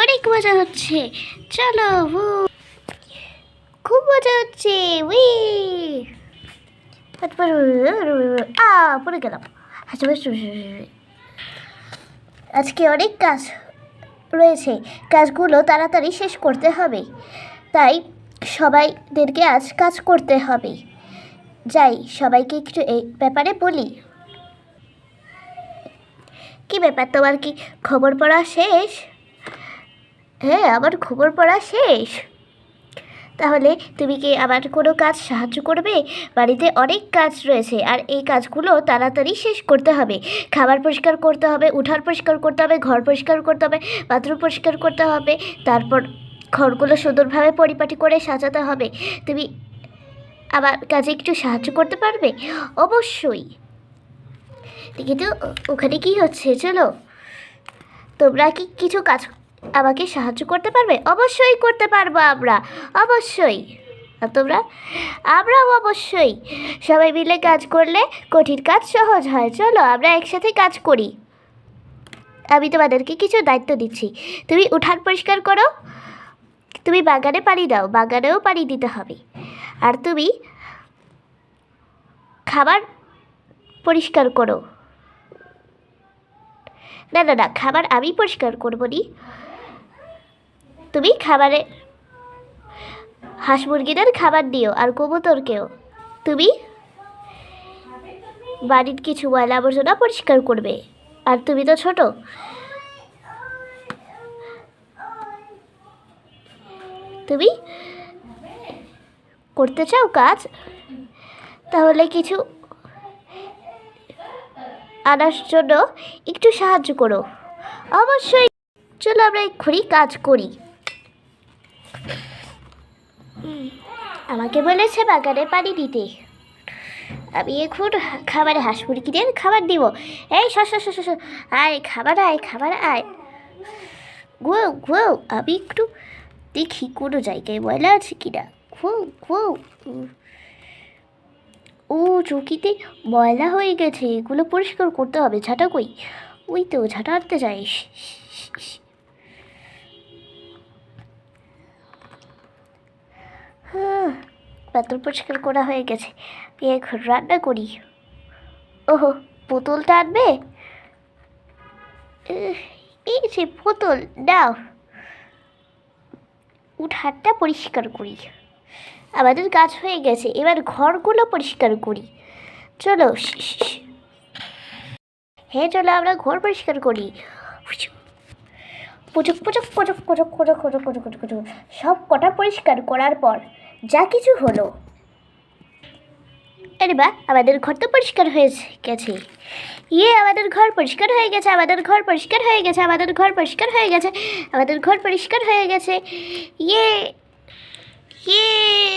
অনেক মজা হচ্ছে। চলো, খুব মজা হচ্ছে। উই পড়ে গেলাম। আজকে অনেক কাজ রয়েছে, কাজগুলো তাড়াতাড়ি শেষ করতে হবে, তাই সবাইদেরকে আজ কাজ করতে হবে। যাই, সবাইকে একটু এই ব্যাপারে বলি। কি ব্যাপার, তোমার কি খবর পড়া শেষ? হ্যাঁ, আমার খবর পড়া শেষ। তাহলে তুমি কি আমার কোনো কাজ সাহায্য করবে? বাড়িতে অনেক কাজ রয়েছে, আর এই কাজগুলো তাড়াতাড়ি শেষ করতে হবে। খাবার পরিষ্কার করতে হবে, উঠান পরিষ্কার করতে হবে, ঘর পরিষ্কার করতে হবে, বাথরুম পরিষ্কার করতে হবে, তারপর ঘরগুলো সুন্দরভাবে পরিপাটি করে সাজাতে হবে। তুমি আমার কাজে একটু সাহায্য করতে পারবে? অবশ্যই। কিন্তু ওখানে কি হচ্ছে? চলো, তোমরা কি কিছু কাজ আমাকে সাহায্য করতে পারবে? অবশ্যই করতে পারবো আমরা, অবশ্যই। আর তোমরা? আমরাও অবশ্যই। সবাই মিলে কাজ করলে কঠিন কাজ সহজ হয়। চলো আমরা একসাথে কাজ করি। আমি তোমাদেরকে কিছু দায়িত্ব দিচ্ছি। তুমি উঠান পরিষ্কার করো, তুমি বাগানে পানি দাও, বাগানেও পানি দিতে হবে, আর তুমি খাবার পরিষ্কার করো। না না না, খাবার আমি পরিষ্কার করবো নি। তুমি খাবারে হাঁস মুরগিদের খাবার দিও, আর কবুতরকেও। তুমি বাড়ির কিছু ময়লা আবর্জনা পরিষ্কার করবে, আর তুমি তো ছোট, তুমি করতে চাও কাজ, তাহলে কিছু আনার জন্য একটু সাহায্য করো। অবশ্যই, চলো আমরা এক্ষুনি কাজ করি। আমাকে বলেছে বাগানে পানি দিতে, আমি এখন খাবারে হাঁস মুরগিদের খাবার দিব। এই আয় খাবার, আয় খাবার, আয়। ঘুও ঘুও, আমি একটু দেখি কোনো জায়গায় ময়লা আছে কিনা। ঘুও ঘুও। ও, চৌকিতে ময়লা হয়ে গেছে, এগুলো পরিষ্কার করতে হবে। ঝাঁটা কই? ওই তো, ঝাঁটা আনতে যাইস। হ্যাঁ, পাতল পরিষ্কার করা হয়ে গেছে। এখন রান্না করি। ওহো, বোতলটা আনবে? এই যে বোতল দাও। উঠানটা পরিষ্কার করি। আমাদের কাজ হয়ে গেছে, এবার ঘরগুলো পরিষ্কার করি। চলো। হ্যাঁ, চলো আমরা ঘর পরিষ্কার করি। পুচুক পুচুক পুচুক পুচুক পুচুক পুচুক পুচুক পুচুক পুচুক। সব কটা পরিষ্কার করার পর যা কিছু হলো, আরে বা, আমাদের ঘর তো পরিষ্কার হয়ে গেছে। আমাদের ঘর পরিষ্কার হয়ে গেছে, আমাদের ঘর পরিষ্কার হয়ে গেছে, আমাদের ঘর পরিষ্কার হয়ে গেছে, আমাদের ঘর পরিষ্কার হয়ে গেছে। ইয়ে ইয়ে